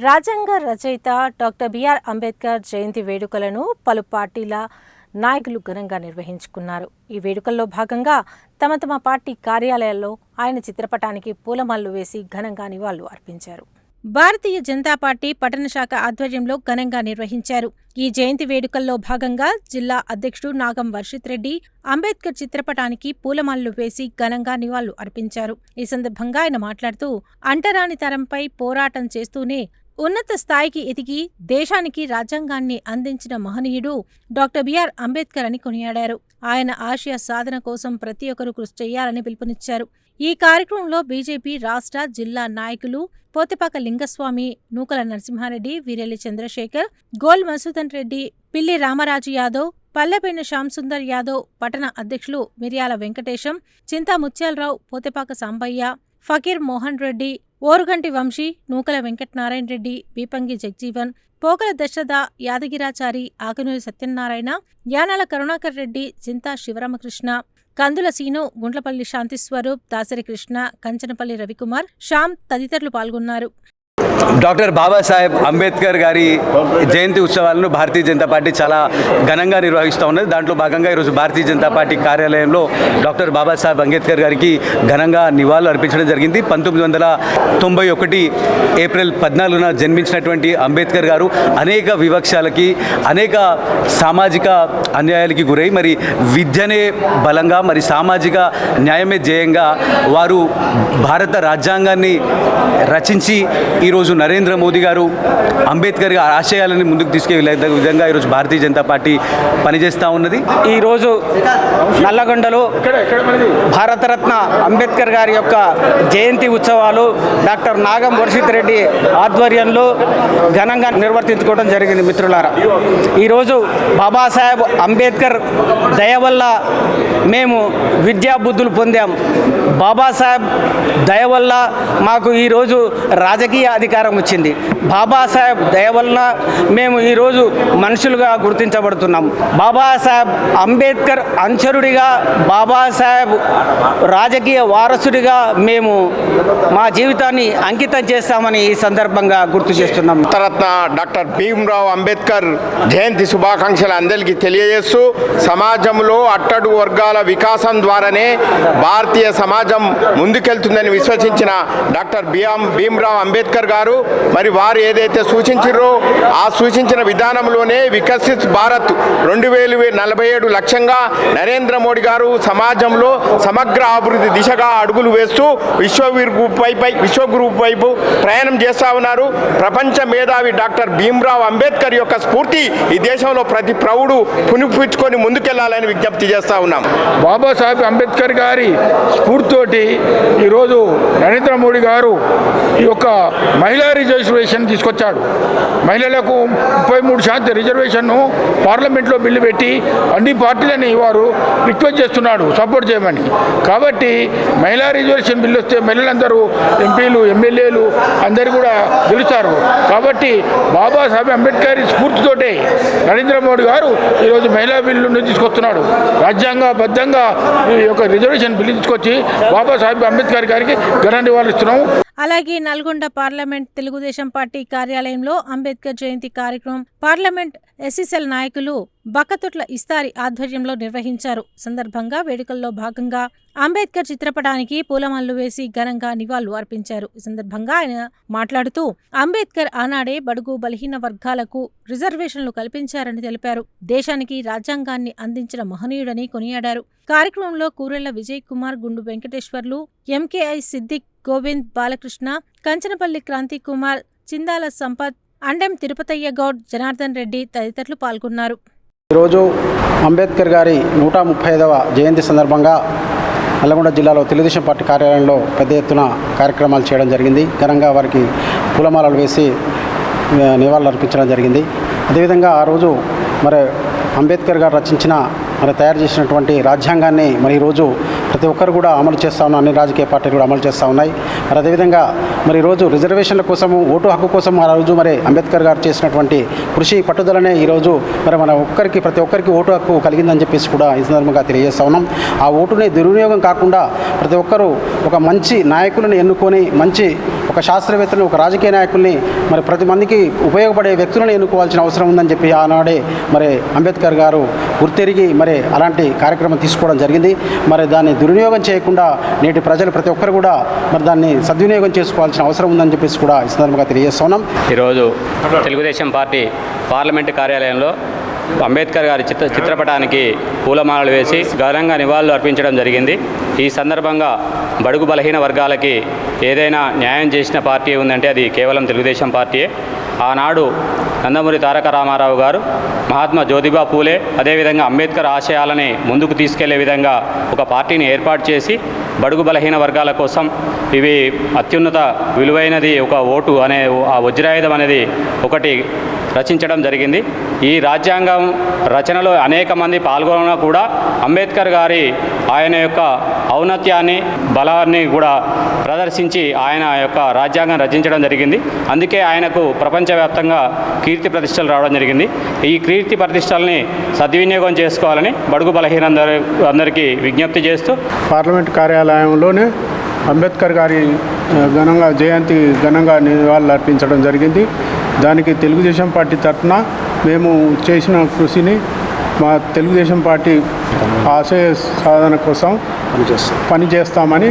రాజ్యాంగ రచయిత doctor BR Ambedkar Jayanti వేడుకలను పలు పార్టీల నాయకులు ఘనంగా నిర్వహించుకున్నారు. ఈ వేడుకల్లో భాగంగా తమ పార్టీ కార్యాలయాల్లో ఆయన చిత్రపటానికి పూలమాలలు వేసి ఘనంగా నివాళులు అర్పించారు. భారతీయ జనతా పార్టీ పట్టణ శాఖ ఆధ్వర్యంలో ఘనంగా నిర్వహించారు. ఈ జయంతి వేడుకల్లో భాగంగా జిల్లా అధ్యక్షుడు నాగం వర్షిత్ రెడ్డి అంబేద్కర్ చిత్రపటానికి పూలమాలలు వేసి ఘనంగా నివాళులు అర్పించారు. ఈ సందర్భంగా ఆయన మాట్లాడుతూ అంటరాని తరంపై పోరాటం చేస్తూనే ఉన్నత స్థాయికి ఎదిగి దేశానికి రాజ్యాంగాన్ని అందించిన మహనీయుడు డాక్టర్ బిఆర్ అంబేద్కర్ అని కొనియాడారు. ఆయన ఆశయ సాధన కోసం ప్రతి ఒక్కరూ కృషి చేయాలని పిలుపునిచ్చారు. ఈ కార్యక్రమంలో బీజేపీ రాష్ట్ర, జిల్లా నాయకులు పోతెపాక లింగస్వామి, నూకల నరసింహారెడ్డి, వీరెల్లి చంద్రశేఖర్, గోల్ మసూదన్ రెడ్డి, పిల్లి రామరాజు యాదవ్, పల్లెపేన శ్యామ్ సుందర్ యాదవ్, పట్టణ అధ్యక్షులు మిర్యాల వెంకటేశం, చింతా ముత్యాలరావు, పోతెపాక సాంబయ్య, ఫకీర్ మోహన్ రెడ్డి, ఓరుగంటి వంశీ, నూకల వెంకటనారాయణ రెడ్డి, బీపంగి జగ్జీవన్, పోకల దశరథ, యాదగిరాచారి, ఆకనూరి సత్యనారాయణ, యానాల కరుణాకర్ రెడ్డి, చింతా శివరామకృష్ణ, కందుల సీను, గుండ్లపల్లి శాంతిస్వరూప్, దాసరి కృష్ణ, కంచనపల్లి రవికుమార్, శ్యామ్ తదితరులు పాల్గొన్నారు. డాక్టర్ బాబాసాహెబ్ అంబేద్కర్ గారి జయంతి ఉత్సవాలను భారతీయ జనతా పార్టీ చాలా ఘనంగా నిర్వహిస్తూ ఉన్నది. దాంట్లో భాగంగా ఈరోజు భారతీయ జనతా పార్టీ కార్యాలయంలో డాక్టర్ బాబాసాహెబ్ అంబేద్కర్ గారికి ఘనంగా నివాళులు అర్పించడం జరిగింది. 1991 ఏప్రిల్ 14న జన్మించినటువంటి అంబేద్కర్ గారు అనేక వివక్షలకి, అనేక సామాజిక అన్యాయాలకి గురై మరి విద్యనే బలంగా, మరి సామాజిక న్యాయమే ధ్యేయంగా వారు భారత రాజ్యాంగాన్ని రచించి ఈరోజు నరేంద్ర మోదీ గారు అంబేద్కర్ గారి ఆశయాలని ముందుకు తీసుకెళ్లే విధంగా ఈరోజు భారతీయ జనతా పార్టీ పనిచేస్తూ ఉన్నది. ఈరోజు నల్లగొండలో భారతరత్న అంబేద్కర్ గారి యొక్క జయంతి ఉత్సవాలు డాక్టర్ నాగం వర్షిత్ రెడ్డి ఆధ్వర్యంలో ఘనంగా నిర్వర్తించుకోవడం జరిగింది. మిత్రులారా, ఈరోజు బాబాసాహెబ్ అంబేద్కర్ దయ వల్ల మేము విద్యాబుద్ధులు పొందాం. బాబాసాహెబ్ దయ వల్ల మాకు ఈరోజు రాజకీయ అధికారం వచ్చింది. బాబాసాహెబ్ దయ వలన మేము ఈరోజు మనుషులుగా గుర్తించబడుతున్నాం. బాబాసాహెబ్ అంబేద్కర్ అనుచరుడిగా, బాబాసాహెబ్ రాజకీయ వారసుడిగా మేము మా జీవితాన్ని అంకితం చేస్తామని ఈ సందర్భంగా గుర్తు చేస్తున్నాం. భారతరత్న డాక్టర్ భీమ్రావ్ అంబేద్కర్ జయంతి శుభాకాంక్షలు అందరికీ తెలియజేస్తూ, సమాజంలో అట్టడుగు వర్గాల వికాసం ద్వారానే భారతీయ సమాజం ముందుకెళ్తుందని విశ్వసించిన డాక్టర్ భీమ్రావ్ అంబేద్కర్ గారు మరి వారు ఏదైతే సూచించారో ఆ సూచించిన విధానంలోనే వికసిత్ భారత్ 2047 లక్ష్యంగా నరేంద్ర మోడీ గారు సమాజంలో సమగ్ర అభివృద్ధి దిశగా అడుగులు వేస్తూ విశ్వగురు వైపు ప్రయాణం చేస్తూ ఉన్నారు. ప్రపంచ మేధావి డాక్టర్ భీమ్రావ్ అంబేద్కర్ యొక్క స్ఫూర్తి ఈ దేశంలో ప్రతి ప్రౌఢు పునిపుచ్చుకొని ముందుకెళ్లాలని విజ్ఞప్తి చేస్తూ ఉన్నాం. బాబాసాహెబ్ అంబేద్కర్ గారి స్ఫూర్తితోటి ఈరోజు నరేంద్ర మోడీ గారు ఈ యొక్క మహిళా రిజర్వేషన్ తీసుకొచ్చాడు. మహిళలకు 33% రిజర్వేషన్ను పార్లమెంట్లో బిల్లు పెట్టి అన్ని పార్టీలని వారు రిక్వెస్ట్ చేస్తున్నాడు సపోర్ట్ చేయమని. కాబట్టి మహిళా రిజర్వేషన్ బిల్లు వస్తే మహిళలందరూ ఎంపీలు, ఎమ్మెల్యేలు అందరూ కూడా గెలుస్తారు. కాబట్టి బాబాసాహెబ్ అంబేద్కర్ స్ఫూర్తితోటే నరేంద్ర మోడీ గారు ఈరోజు మహిళా బిల్లును తీసుకొస్తున్నాడు. రాజ్యాంగబద్ధంగా ఈ యొక్క రిజర్వేషన్ బిల్లు తీసుకొచ్చి బాబాసాహెబ్ అంబేద్కర్ గారికి ఘన నివాళులు ఇస్తున్నాము. అలాగే నల్గొండ పార్లమెంట్ తెలుగుదేశం పార్టీ కార్యాలయంలో అంబేద్కర్ జయంతి కార్యక్రమం పార్లమెంట్ ఎస్సీసెల్ నాయకులు బక్కతొట్ల ఇస్తారి ఆధ్వర్యంలో నిర్వహించారు. సందర్భంగా వేడుకల్లో భాగంగా అంబేద్కర్ చిత్రపటానికి పూలమాలలు వేసి ఘనంగా నివాళులు అర్పించారు. ఈ సందర్భంగా ఆయన మాట్లాడుతూ అంబేద్కర్ ఆనాడే బడుగు బలహీన వర్గాలకు రిజర్వేషన్లు కల్పించారని తెలిపారు. దేశానికి రాజ్యాంగాన్ని అందించిన మహనీయుడని కొనియాడారు. కార్యక్రమంలో కూరెళ్ల విజయ్ కుమార్, గుండు వెంకటేశ్వర్లు, ఎంకేఐ సిద్దిక్, గోవింద్ బాలకృష్ణ, కంచనపల్లి క్రాంతి కుమార్, చిందాల సంపత్, అండెం తిరుపతయ్య గౌడ్, జనార్దన్ రెడ్డి తదితరులు పాల్గొన్నారు. ఈరోజు అంబేద్కర్ గారి 135వ జయంతి సందర్భంగా నల్గొండ జిల్లాలో తెలుగుదేశం పార్టీ కార్యాలయంలో పెద్ద ఎత్తున కార్యక్రమాలు చేయడం జరిగింది. ఘనంగా వారికి పూలమాలలు వేసి నివాళులు అర్పించడం జరిగింది. అదేవిధంగా ఆ రోజు మరి అంబేద్కర్ గారు రచించిన తయారు చేసినటువంటి రాజ్యాంగాన్ని మరి ఈరోజు ప్రతి ఒక్కరు కూడా అమలు చేస్తూ ఉన్నారు. అన్ని రాజకీయ పార్టీలు కూడా అమలు చేస్తూ ఉన్నాయి. మరి అదేవిధంగా మరి ఈరోజు రిజర్వేషన్ల కోసము, ఓటు హక్కు కోసం ఆ రోజు మరి అంబేద్కర్ గారు చేసినటువంటి కృషి పట్టుదలనే ఈరోజు మరి ప్రతి ఒక్కరికి ఓటు హక్కు కలిగిందని చెప్పేసి కూడా ఈ సందర్భంగా తెలియజేస్తూ ఉన్నాం. ఆ ఓటుని దుర్వినియోగం కాకుండా ప్రతి ఒక్కరూ ఒక మంచి నాయకులను ఎన్నుకొని మంచి ఒక శాస్త్రవేత్తని, ఒక రాజకీయ నాయకుల్ని, మరి ప్రతి మందికి ఉపయోగపడే వ్యక్తులను ఎన్నుకోవాల్సిన అవసరం ఉందని చెప్పి ఆనాడే మరి అంబేద్కర్ గారు గుర్తెరిగి మరి అలాంటి కార్యక్రమం తీసుకోవడం జరిగింది. మరి దాన్ని దుర్వినియోగం చేయకుండా నేటి ప్రజలు ప్రతి ఒక్కరు కూడా మరి దాన్ని సద్వినియోగం చేసుకోవాల్సిన అవసరం ఉందని చెప్పేసి కూడా ఈ సందర్భంగా తెలియజేస్తున్నాం. ఈరోజు తెలుగుదేశం పార్టీ పార్లమెంటు కార్యాలయంలో అంబేద్కర్ గారి చిత్రపటానికి పూలమాలలు వేసి ఘనంగా నివాళులు అర్పించడం జరిగింది. ఈ సందర్భంగా బడుగు బలహీన వర్గాలకి ఏదైనా న్యాయం చేసిన పార్టీ ఉందంటే అది కేవలం తెలుగుదేశం పార్టీయే. ఆనాడు నందమూరి తారక రామారావు గారు, మహాత్మా జ్యోతిబా పూలే, అదేవిధంగా అంబేద్కర్ ఆశయాలని ముందుకు తీసుకెళ్లే విధంగా ఒక పార్టీని ఏర్పాటు చేసి బడుగు బలహీన వర్గాల కోసం ఇవి అత్యున్నత విలువైనది ఒక ఓటు అనే ఆ వజ్రాయుధం అనేది ఒకటి రచించడం జరిగింది. ఈ రాజ్యాంగం రచనలో అనేక మంది పాల్గొన్నా కూడా అంబేద్కర్ గారి ఆయన యొక్క ఔన్నత్యాన్ని, బలాన్ని కూడా ప్రదర్శించి ఆయన యొక్క రాజ్యాంగం రచించడం జరిగింది. అందుకే ఆయనకు ప్రపంచవ్యాప్తంగా కీర్తి ప్రతిష్టలు రావడం జరిగింది. ఈ కీర్తి ప్రతిష్టల్ని సద్వినియోగం చేసుకోవాలని బడుగు బలహీన అందరికీ విజ్ఞప్తి చేస్తూ పార్లమెంట్ కార్యాలయంలోనే అంబేద్కర్ గారి జయంతి ఘనంగా నివాళులు అర్పించడం జరిగింది. దానికి తెలుగుదేశం పార్టీ తరఫున మేము చేసిన కృషిని మా తెలుగుదేశం పార్టీ ఆశయ సాధన కోసం పనిచేస్తామని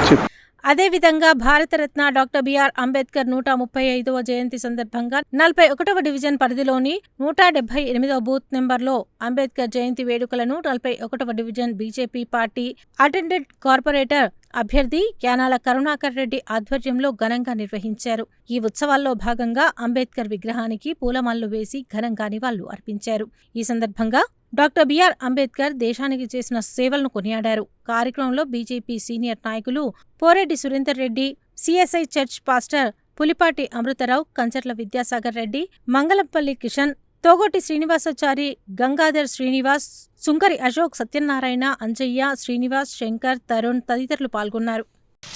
చెప్పి అదేవిధంగా భారతరత్న డాక్టర్ బిఆర్ అంబేద్కర్ 135వ జయంతి సందర్భంగా 41వ డివిజన్ పరిధిలోని 178వ బూత్ నెంబర్లో అంబేద్కర్ జయంతి వేడుకలను 41వ division BJP party attendant corporator అభ్యర్థి యానాల కరుణాకర్ రెడ్డి ఆధ్వర్యంలో ఘనంగా నిర్వహించారు. ఈ ఉత్సవాల్లో భాగంగా అంబేద్కర్ విగ్రహానికి పూలమాలలు వేసి ఘనంగా నివాళులు అర్పించారు. ఈ సందర్భంగా డాక్టర్ బిఆర్ అంబేద్కర్ దేశానికి చేసిన సేవలను కొనియాడారు. కార్యక్రమంలో బీజేపీ సీనియర్ నాయకులు Poreddy Surender Reddy, CSI church pastor Pulipati Amrutharao, Kancharla Vidyasagar Reddy, Mangalampalli Kishan, Thogoti Srinivasachari, Gangadhar Srinivas, Sunkari Ashok, Satyanarayana, Anjaiah, Srinivas, Shankar, Tarun తదితరులు పాల్గొన్నారు.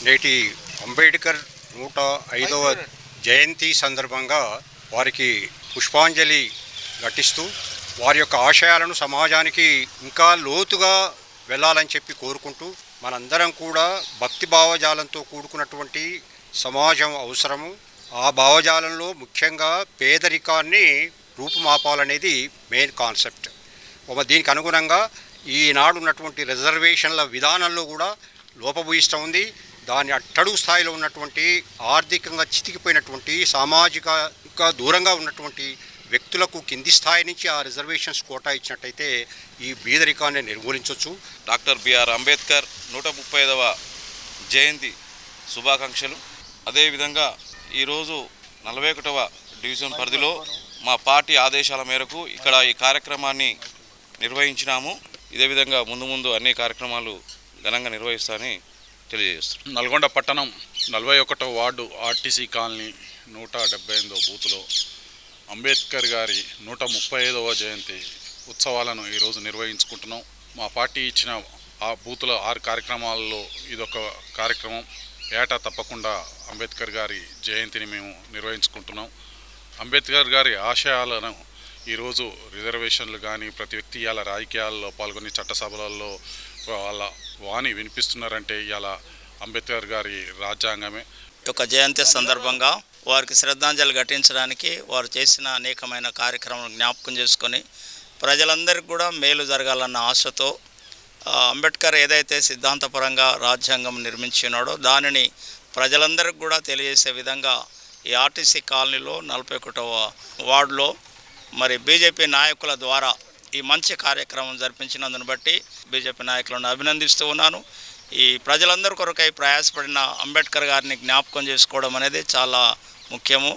నేటి అంబేద్కర్ 105వ జయంతి సందర్భంగా వారికి పుష్పాంజలి ఘటిస్తూ వారి యొక్క ఆశయాలను సమాజానికి ఇంకా లోతుగా వెళ్ళాలని చెప్పి కోరుకుంటూ మనందరం కూడా భక్తి భావజాలంతో కూడుకున్నటువంటి సమాజం అవసరము. ఆ భావజాలంలో ముఖ్యంగా పేదరికాన్ని రూపుమాపాలనేది మెయిన్ కాన్సెప్ట్. దీనికి అనుగుణంగా ఈనాడు ఉన్నటువంటి రిజర్వేషన్ల విధానంలో కూడా లోపభూయిష్టం ఉంది. దాని అట్టడుగు స్థాయిలో ఉన్నటువంటి ఆర్థికంగా చితికిపోయినటువంటి సామాజికంగా దూరంగా ఉన్నటువంటి వ్యక్తులకు కింది స్థాయి నుంచి ఆ రిజర్వేషన్స్ కోటా ఇచ్చినట్టయితే ఈ బీదరికాన్ని నిర్మూలించవచ్చు. డాక్టర్ బిఆర్ అంబేద్కర్ 135వ జయంతి శుభాకాంక్షలు. అదేవిధంగా ఈరోజు 41వ డివిజన్ పరిధిలో మా పార్టీ ఆదేశాల మేరకు ఇక్కడ ఈ కార్యక్రమాన్ని నిర్వహించినాము. ఇదే విధంగా ముందు అన్ని కార్యక్రమాలు ఘనంగా నిర్వహిస్తామని తెలియజేస్తున్నాం. నల్గొండ పట్టణం 41వ వార్డు ఆర్టీసీ కాలనీ 178వ బూత్లో అంబేద్కర్ గారి 135వ జయంతి ఉత్సవాలను ఈరోజు నిర్వహించుకుంటున్నాం. మా పార్టీ ఇచ్చిన ఆ బూతుల 6 కార్యక్రమాలలో ఇదొక కార్యక్రమం. ఏటా తప్పకుండా అంబేద్కర్ గారి జయంతిని మేము నిర్వహించుకుంటున్నాం. అంబేద్కర్ గారి ఆశయాలను ఈరోజు రిజర్వేషన్లు కానీ ప్రతి వ్యక్తి ఇవాళ రాజకీయాల్లో పాల్గొని చట్టసభలలో వాళ్ళ వాణి వినిపిస్తున్నారంటే ఇవాళ అంబేద్కర్ గారి రాజ్యాంగమే. యొక్క జయంతి సందర్భంగా వారికి శ్రద్ధాంజలి ఘటించడానికి వారు చేసిన అనేకమైన కార్యక్రమాలను జ్ఞాపకం చేసుకొని ప్రజలందరికీ కూడా మేలు జరగాలన్న ఆశతో అంబేద్కర్ ఏదైతే సిద్ధాంతపరంగా రాజ్యాంగం నిర్మించినాడో దానిని ప్రజలందరికీ కూడా తెలియజేసే విధంగా ఈ ఆర్టీసీ కాలనీలో 41వ వార్డులో మరి బీజేపీ నాయకుల ద్వారా ఈ మంచి కార్యక్రమం జరిపించినందును బట్టి బీజేపీ నాయకులను అభినందిస్తూ ఉన్నాను. ఈ ప్రజలందరి కొరకై ప్రయాసపడిన అంబేద్కర్ గారిని జ్ఞాపకం చేసుకోవడం అనేది చాలా ముఖ్యము.